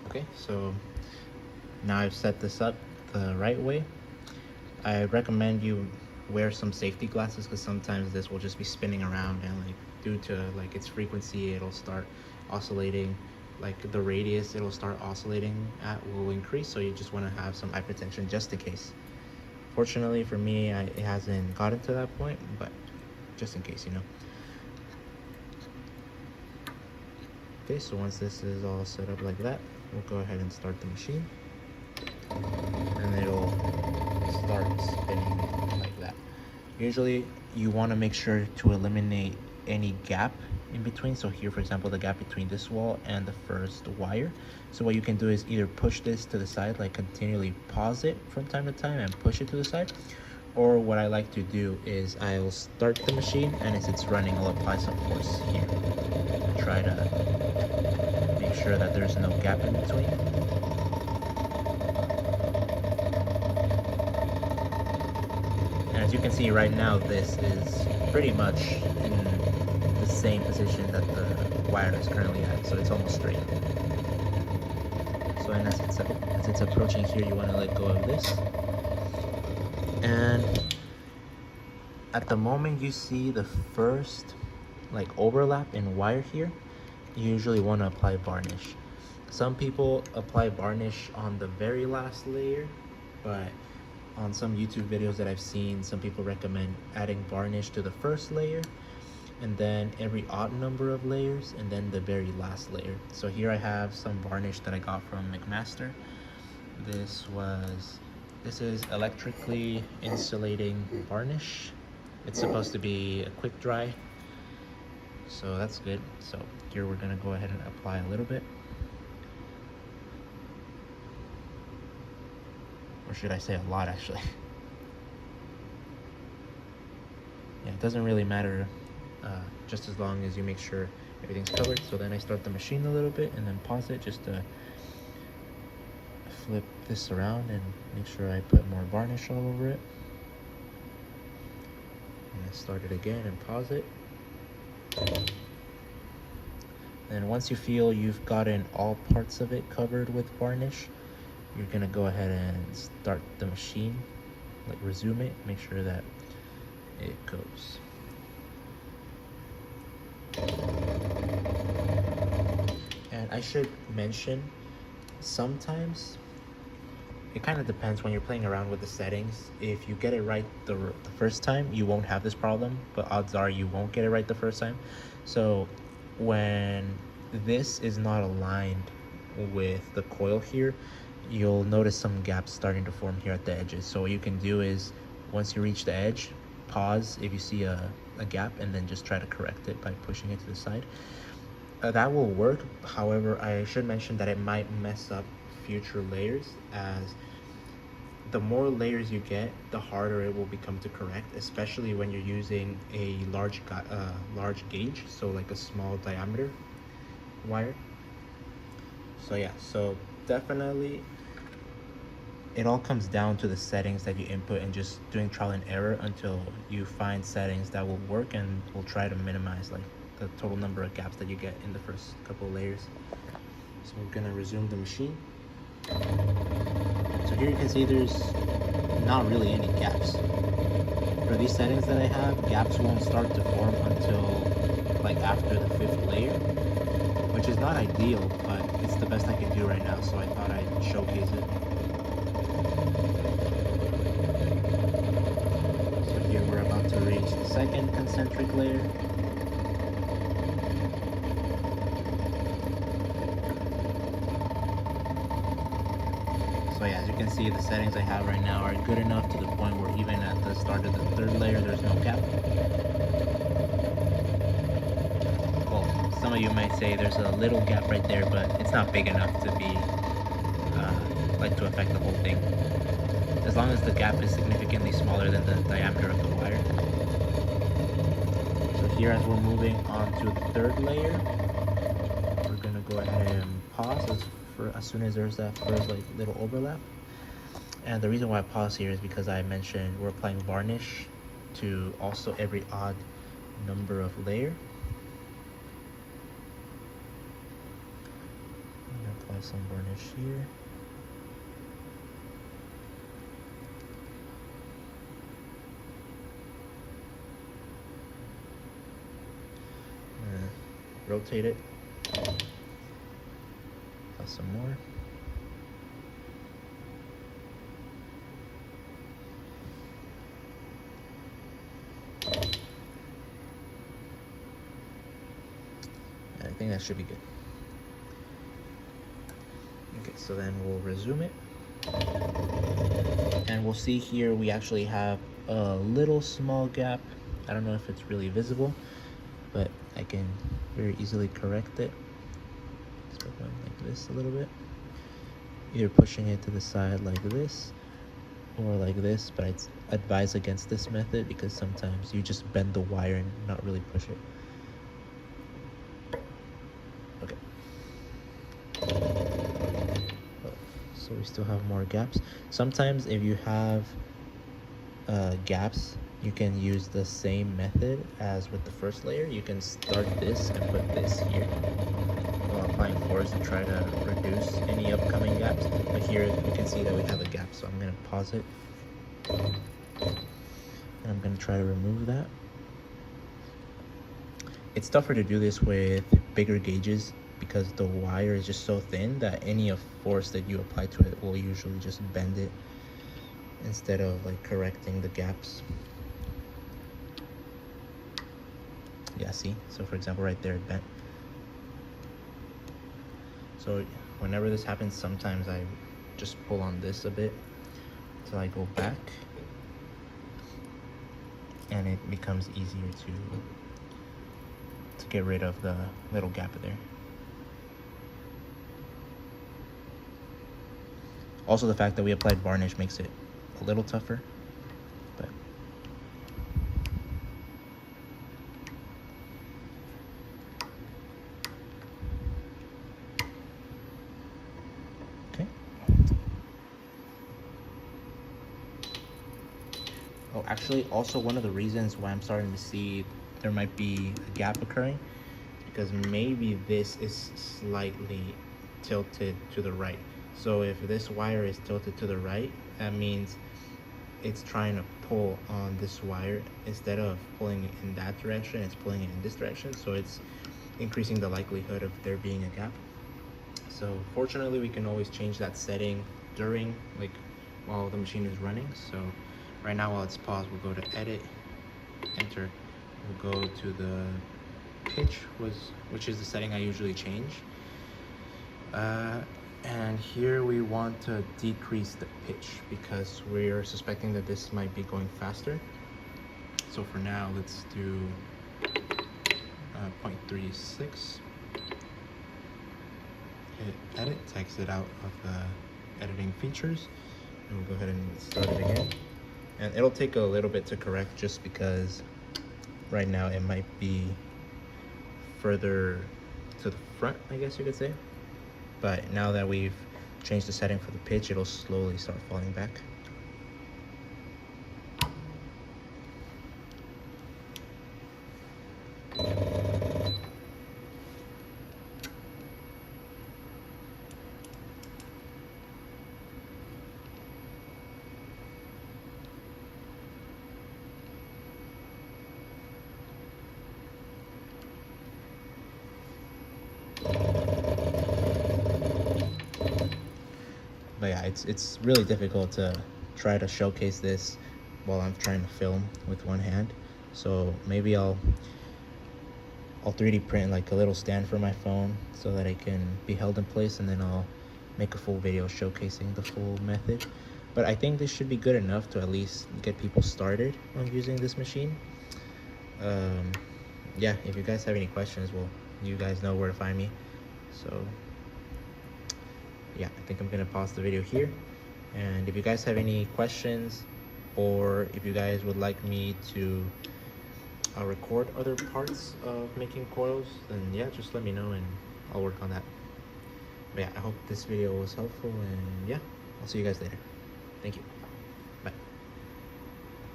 Okay, so now I've set this up the right way. I recommend you wear some safety glasses because sometimes this will just be spinning around, and like due to like its frequency, it'll start oscillating. Like the radius it'll start oscillating at will increase, so you just want to have some eye protection just in case. Fortunately for me, it hasn't gotten to that point, but just in case, you know. Okay, so once this is all set up like that, we'll go ahead and start the machine, and it'll start spinning like that. Usually you want to make sure to eliminate any gap in between. So here, for example, the gap between this wall and the first wire. So what you can do is either push this to the side, like continually pause it from time to time and push it to the side. Or what I like to do is I'll start the machine, and as it's running, I'll apply some force here. Try to make sure that there's no gap in between. And as you can see right now, this is pretty much in the same position that the wire is currently at, so it's almost straight. So as it's approaching here, you want to let go of this. And at the moment you see the first like overlap in wire here, you usually want to apply varnish. Some people apply varnish on the very last layer, but on some YouTube videos that I've seen, some people recommend adding varnish to the first layer, and then every odd number of layers, and then the very last layer. So here I have some varnish that I got from McMaster. This is electrically insulating varnish. It's supposed to be a quick dry, so that's good. So here we're gonna go ahead and apply a little bit. Or should I say a lot, actually? Yeah, it doesn't really matter, just as long as you make sure everything's covered. So then I start the machine a little bit and then pause it just to flip this around and make sure I put more varnish all over it. And I start it again and pause it. And once you feel you've gotten all parts of it covered with varnish, you're gonna go ahead and start the machine, like resume it, make sure that it goes. And I should mention, sometimes it kind of depends when you're playing around with the settings. If you get it right the first time, you won't have this problem, but odds are you won't get it right the first time. So when this is not aligned with the coil here, you'll notice some gaps starting to form here at the edges. So what you can do is, once you reach the edge, pause if you see a gap, and then just try to correct it by pushing it to the side. That will work. However, I should mention that it might mess up future layers, as the more layers you get, the harder it will become to correct, especially when you're using a large gauge, so like a small diameter wire. So yeah, so definitely it all comes down to the settings that you input and just doing trial and error until you find settings that will work, and will try to minimize like the total number of gaps that you get in the first couple of layers. So we're gonna resume the machine. So here you can see there's not really any gaps. For these settings that I have, gaps won't start to form until like after the 5th layer, which is not ideal, but it's the best I can do right now, so I thought I'd showcase it. So here we're about to reach the 2nd concentric layer. So yeah, as you can see, the settings I have right now are good enough to the point where even at the start of the 3rd layer, there's no gap. Well, some of you might say there's a little gap right there, but it's not big enough to be, like to affect the whole thing. As long as the gap is significantly smaller than the diameter of the wire. So here, as we're moving on to the 3rd layer, we're gonna go ahead and pause as soon as there's that first like little overlap. And the reason why I pause here is because I mentioned we're applying varnish to also every odd number of layer. I'm gonna apply apply some varnish here. Rotate it. Apply some more. I think that should be good. Okay, so then we'll resume it. And we'll see here we actually have a little small gap. I don't know if it's really visible, but I can very easily correct it. Start going like this a little bit. Either pushing it to the side like this or like this, but I'd advise against this method because sometimes you just bend the wire and not really push it. Okay. So we still have more gaps. Sometimes if you have gaps, you can use the same method as with the first layer. You can start this and put this here while applying force to try to reduce any upcoming gaps. But here you can see that we have a gap, so I'm going to pause it. And I'm going to try to remove that. It's tougher to do this with bigger gauges because the wire is just so thin that any force that you apply to it will usually just bend it instead of like correcting the gaps. Yeah, see? So for example, right there, it bent. So whenever this happens, sometimes I just pull on this a bit until I go back, and it becomes easier to get rid of the little gap there. Also, the fact that we applied varnish makes it a little tougher, but okay. Oh, actually, also one of the reasons why I'm starting to see there might be a gap occurring, because maybe this is slightly tilted to the right. So if this wire is tilted to the right, that means it's trying to pull on this wire. Instead of pulling it in that direction, it's pulling it in this direction. So it's increasing the likelihood of there being a gap. So fortunately, we can always change that setting during, like, while the machine is running. So right now, while it's paused, we'll go to edit, enter. We'll go to the pitch, which is the setting I usually change. And here we want to decrease the pitch because we're suspecting that this might be going faster. So for now, let's do 0.36. Hit edit, to exit out of the editing features, and we'll go ahead and start it again. And it'll take a little bit to correct just because right now it might be further to the front, I guess you could say. But now that we've changed the setting for the pitch, it'll slowly start falling back. But yeah, it's really difficult to try to showcase this while I'm trying to film with one hand. So maybe I'll 3D print like a little stand for my phone so that it can be held in place, and then I'll make a full video showcasing the full method. But I think this should be good enough to at least get people started on using this machine. Yeah, if you guys have any questions, well, you guys know where to find me. So yeah, I think I'm gonna pause the video here. And if you guys have any questions, or if you guys would like me to record other parts of making coils, then yeah, just let me know and I'll work on that. But yeah, I hope this video was helpful, and yeah, I'll see you guys later. Thank you.